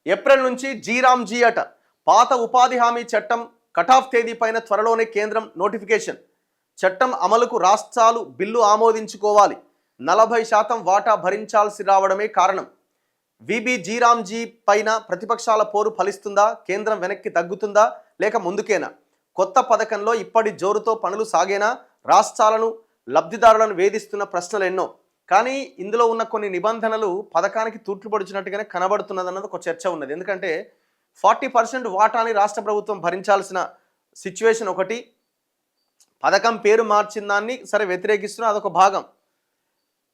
April నుంచి జీరామ్జీ అట. పాత ఉపాధి హామీ చట్టం కటాఫ్ తేదీ పైన త్వరలోనే కేంద్రం నోటిఫికేషన్. చట్టం అమలుకు రాష్ట్రాలు బిల్లు ఆమోదించుకోవాలి. 40% వాటా భరించాల్సి రావడమే కారణం. విబి జీరామ్జీ పైన ప్రతిపక్షాల పోరు ఫలిస్తుందా? కేంద్రం వెనక్కి తగ్గుతుందా లేక ముందుకేనా? కొత్త పథకంలో ఇప్పటి జోరుతో పనులు సాగేనా? రాష్ట్రాలను లబ్ధిదారులను వేధిస్తున్న ప్రశ్నలు ఎన్నో. కానీ ఇందులో ఉన్న కొన్ని నిబంధనలు పథకానికి తూట్లు పొడిచినట్టుగానే కనబడుతున్నదన్నది ఒక చర్చ ఉన్నది. ఎందుకంటే 40% వాటాని రాష్ట్ర ప్రభుత్వం భరించాల్సిన సిచ్యువేషన్ ఒకటి, పథకం పేరు మార్చిన దాన్ని సరే వ్యతిరేకిస్తున్నా అదొక భాగం.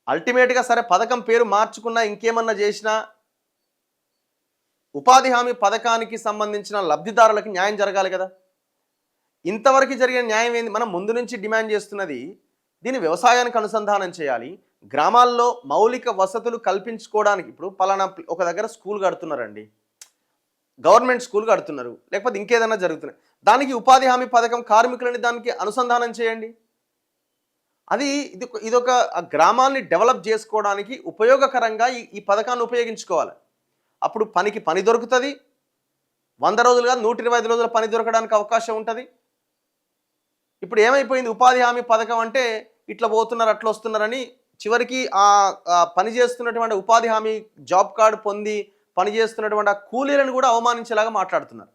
అల్టిమేట్గా సరే పథకం పేరు మార్చుకున్నా ఇంకేమన్నా చేసినా ఉపాధి హామీ పథకానికి సంబంధించిన లబ్ధిదారులకు న్యాయం జరగాలి కదా. ఇంతవరకు జరిగిన న్యాయం ఏంది? మనం ముందు నుంచి డిమాండ్ చేస్తున్నది దీన్ని వ్యవసాయానికి అనుసంధానం చేయాలి. గ్రామాల్లో మౌలిక వసతులు కల్పించుకోవడానికి ఇప్పుడు పలానా ఒక దగ్గర స్కూల్ కడుతున్నారండి, గవర్నమెంట్ స్కూల్ కడుతున్నారు, లేకపోతే ఇంకేదైనా జరుగుతున్నాయి, దానికి ఉపాధి హామీ పథకం కార్మికులని దానికి అనుసంధానం చేయండి. ఇదొక గ్రామాన్ని డెవలప్ చేసుకోవడానికి ఉపయోగకరంగా ఈ పథకాన్ని ఉపయోగించుకోవాలి. అప్పుడు పనికి పని దొరుకుతుంది. 100 రోజులు కాదు 125 రోజుల పని దొరకడానికి అవకాశం ఉంటుంది. ఇప్పుడు ఏమైపోయింది? ఉపాధి హామీ పథకం అంటే ఇట్లా పోతున్నారు అట్లా వస్తున్నారని చివరికి ఆ పని చేస్తున్నటువంటి ఉపాధి హామీ జాబ్ కార్డు పొంది పని చేస్తున్నటువంటి ఆ కూలీలను కూడా అవమానించేలాగా మాట్లాడుతున్నారు.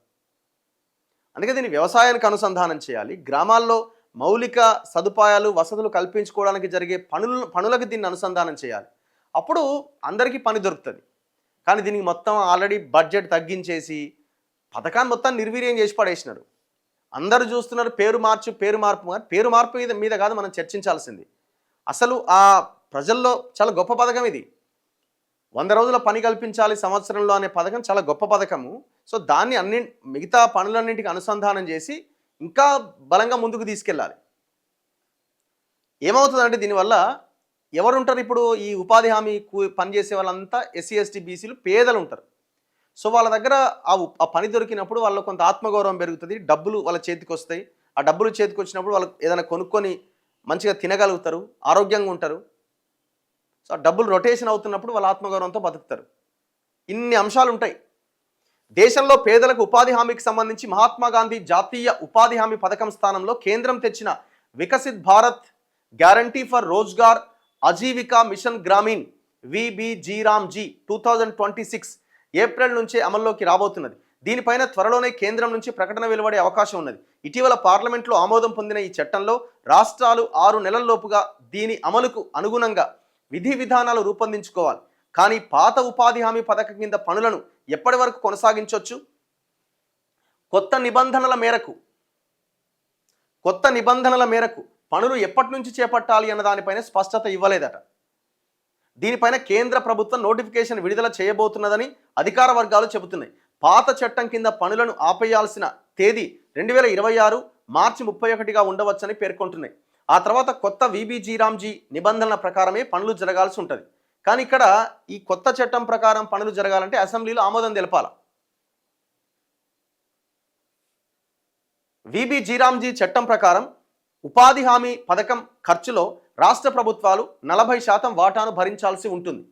అందుకే దీన్ని వ్యవసాయానికి అనుసంధానం చేయాలి. గ్రామాల్లో మౌలిక సదుపాయాలు వసతులు కల్పించుకోవడానికి జరిగే పనులకు దీన్ని అనుసంధానం చేయాలి. అప్పుడు అందరికీ పని దొరుకుతుంది. కానీ దీనికి మొత్తం ఆల్రెడీ బడ్జెట్ తగ్గించేసి పథకాన్ని మొత్తం నిర్వీర్యం చేసి పడేసినారు. అందరూ చూస్తున్నారు పేరు మార్పు. పేరు మార్పు మీద కాదు మనం చర్చించాల్సింది. అసలు ఆ ప్రజల్లో చాలా గొప్ప పథకం ఇది. 100 రోజుల పని కల్పించాలి సంవత్సరంలో అనే పథకం చాలా గొప్ప పథకము. సో దాన్ని మిగతా పనులన్నింటికి అనుసంధానం చేసి ఇంకా బలంగా ముందుకు తీసుకెళ్ళాలి. ఏమవుతుందంటే దీనివల్ల ఎవరు ఉంటారు? ఇప్పుడు ఈ ఉపాధి హామీ పనిచేసే వాళ్ళంతా ఎస్సీ ఎస్టీ బీసీలు పేదలు ఉంటారు. సో వాళ్ళ దగ్గర ఆ పని దొరికినప్పుడు వాళ్ళ కొంత ఆత్మగౌరవం పెరుగుతుంది, డబ్బులు వాళ్ళ చేతికి వస్తాయి. ఆ డబ్బులు చేతికి వచ్చినప్పుడు వాళ్ళు ఏదైనా కొనుక్కొని మంచిగా తినగలుగుతారు, ఆరోగ్యంగా ఉంటారు. సో ఆ డబ్బులు రొటేషన్ అవుతున్నప్పుడు వాళ్ళ ఆత్మగౌరవంతో బతుకుతారు. ఇన్ని అంశాలు ఉంటాయి. దేశంలో పేదలకు ఉపాధి హామీకి సంబంధించి మహాత్మా గాంధీ జాతీయ ఉపాధి హామీ పథకం స్థానంలో కేంద్రం తెచ్చిన Viksit Bharat guarantee for Rozgar Ajeevika mission Gramin విబిజీరామ్జీ 2026 ఏప్రిల్ నుంచే అమల్లోకి రాబోతున్నది. దీనిపైన త్వరలోనే కేంద్రం నుంచి ప్రకటన వెలువడే అవకాశం ఉన్నది. ఇటీవల పార్లమెంట్లో ఆమోదం పొందిన ఈ చట్టంలో రాష్ట్రాలు 6 నెలల్లోపుగా దీని అమలుకు అనుగుణంగా విధి విధానాలు రూపొందించుకోవాలి. కానీ పాత ఉపాధి హామీ పథకం కింద పనులను ఎప్పటి వరకు కొనసాగించవచ్చు? కొత్త నిబంధనల మేరకు పనులు ఎప్పటి నుంచి చేపట్టాలి అన్న దానిపైన స్పష్టత ఇవ్వలేదట. దీనిపైన కేంద్ర ప్రభుత్వం నోటిఫికేషన్ విడుదల చేయబోతున్నదని అధికార వర్గాలు చెబుతున్నాయి. పాత చట్టం కింద పనులను ఆపేయాల్సిన తేదీ 2026 మార్చి 31గా ఉండవచ్చని పేర్కొంటున్నాయి. ఆ తర్వాత కొత్త విబిజీరామ్జీ నిబంధనల ప్రకారమే పనులు జరగాల్సి ఉంటుంది. కానీ ఇక్కడ ఈ కొత్త చట్టం ప్రకారం పనులు జరగాలంటే అసెంబ్లీలో ఆమోదం తెలపాలి. విబిజీరామ్జీ చట్టం ప్రకారం ఉపాధి హామీ పథకం ఖర్చులో రాష్ట్ర ప్రభుత్వాలు 40% వాటాను భరించాల్సి ఉంటుంది.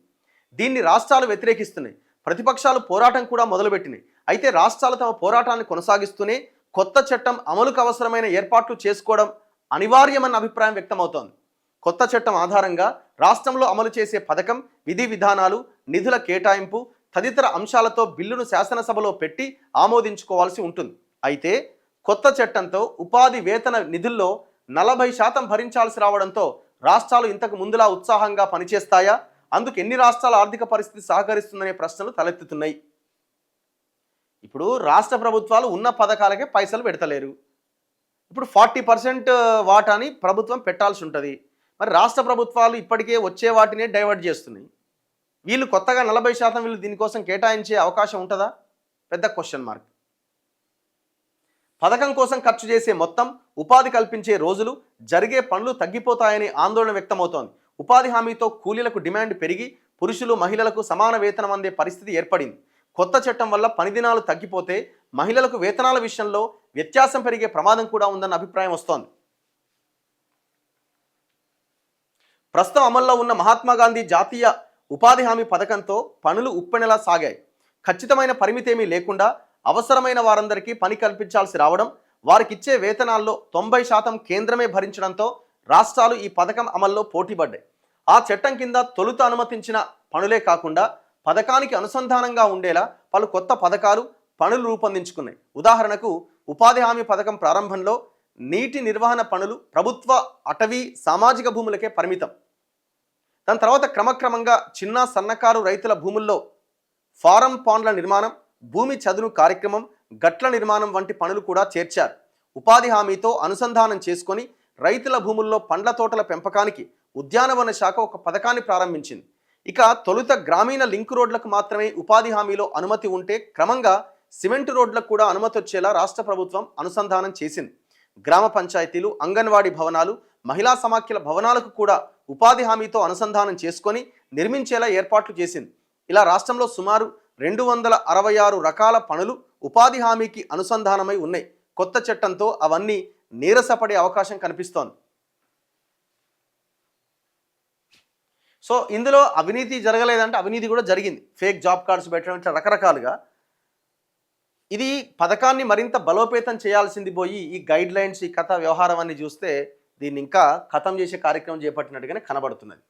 దీన్ని రాష్ట్రాలు వ్యతిరేకిస్తున్నాయి. ప్రతిపక్షాలు పోరాటం కూడా మొదలుపెట్టినాయి. అయితే రాష్ట్రాలు తమ పోరాటాన్ని కొనసాగిస్తూనే కొత్త చట్టం అమలుకు అవసరమైన ఏర్పాట్లు చేసుకోవడం అనివార్యమన్న అభిప్రాయం వ్యక్తమవుతోంది. కొత్త చట్టం ఆధారంగా రాష్ట్రంలో అమలు చేసే పథకం, విధి విధానాలు, నిధుల కేటాయింపు తదితర అంశాలతో బిల్లును శాసనసభలో పెట్టి ఆమోదించుకోవాల్సి ఉంటుంది. అయితే కొత్త చట్టంతో ఉపాధి వేతన నిధుల్లో 40% భరించాల్సి రావడంతో రాష్ట్రాలు ఇంతకు ముందులా ఉత్సాహంగా పనిచేస్తాయా? అందుకు ఎన్ని రాష్ట్రాల ఆర్థిక పరిస్థితి సహకరిస్తుందనే ప్రశ్నలు తలెత్తుతున్నాయి. ఇప్పుడు రాష్ట్ర ప్రభుత్వాలు ఉన్న పథకాలకే పైసలు పెడతలేరు. ఇప్పుడు 40% వాటాని ప్రభుత్వం పెట్టాల్సి ఉంటుంది. మరి రాష్ట్ర ప్రభుత్వాలు ఇప్పటికే వచ్చే వాటినే డైవర్ట్ చేస్తున్నాయి. వీళ్ళు కొత్తగా 40% వీళ్ళు దీనికోసం కేటాయించే అవకాశం ఉంటుందా? పెద్ద క్వశ్చన్ మార్క్. పథకం కోసం ఖర్చు చేసే మొత్తం, ఉపాధి కల్పించే రోజులు, జరిగే పనులు తగ్గిపోతాయని ఆందోళన వ్యక్తమవుతోంది. ఉపాధి హామీతో కూలీలకు డిమాండ్ పెరిగి పురుషులు మహిళలకు సమాన వేతనం అందే పరిస్థితి ఏర్పడింది. కొత్త చట్టం వల్ల పని దినాలు తగ్గిపోతే మహిళలకు వేతనాల విషయంలో వ్యత్యాసం పెరిగే ప్రమాదం కూడా ఉందన్న అభిప్రాయం వస్తోంది. ప్రస్తుతం అమల్లో ఉన్న మహాత్మా గాంధీ జాతీయ ఉపాధి హామీ పథకంతో పనులు ఉప్పెనలా సాగాయి. ఖచ్చితమైన పరిమితి ఏమీ లేకుండా అవసరమైన వారందరికీ పని కల్పించాల్సి రావడం, వారికిచ్చే వేతనాల్లో 90% కేంద్రమే భరించడంతో రాష్ట్రాలు ఈ పథకం అమల్లో పోటీపడ్డాయి. ఆ చట్టం కింద తొలుత అనుమతించిన పనులే కాకుండా పథకానికి అనుసంధానంగా ఉండేలా పలు కొత్త పథకాలు, పనులు రూపొందించుకున్నాయి. ఉదాహరణకు ఉపాధి హామీ పథకం ప్రారంభంలో నీటి నిర్వహణ పనులు ప్రభుత్వ, అటవీ, సామాజిక భూములకే పరిమితం. దాని తర్వాత క్రమక్రమంగా చిన్న సన్నకారు రైతుల భూముల్లో ఫారం పాండ్ల నిర్మాణం, భూమి చదును కార్యక్రమం, గట్ల నిర్మాణం వంటి పనులు కూడా చేర్చారు. ఉపాధి హామీతో అనుసంధానం చేసుకొని రైతుల భూముల్లో పండ్ల తోటల పెంపకానికి ఉద్యానవన శాఖ ఒక పథకాన్ని ప్రారంభించింది. ఇక తొలుత గ్రామీణ లింక్ రోడ్లకు మాత్రమే ఉపాధి హామీలో అనుమతి ఉంటే క్రమంగా సిమెంట్ రోడ్లకు కూడా అనుమతి వచ్చేలా రాష్ట్ర ప్రభుత్వం అనుసంధానం చేసింది. గ్రామ పంచాయతీలు, అంగన్వాడీ భవనాలు, మహిళా సమాఖ్యల భవనాలకు కూడా ఉపాధి హామీతో అనుసంధానం చేసుకొని నిర్మించేలా ఏర్పాట్లు చేసింది. ఇలా రాష్ట్రంలో సుమారు 266 రకాల పనులు ఉపాధి హామీకి అనుసంధానమై ఉన్నాయి. కొత్త చట్టంతో అవన్నీ నీరసపడే అవకాశం కనిపిస్తోంది. సో ఇందులో అవినీతి జరగలేదంటే అవినీతి కూడా జరిగింది. ఫేక్ జాబ్ కార్డ్స్ పెట్టడం, ఇట్లా రకరకాలుగా. ఇది పథకాన్ని మరింత బలోపేతం చేయాల్సింది పోయి ఈ గైడ్ లైన్స్, ఈ కథ వ్యవహారం అన్ని చూస్తే దీన్ని ఇంకా ఖతం చేసే కార్యక్రమం చేపట్టినట్టుగానే కనబడుతున్నది.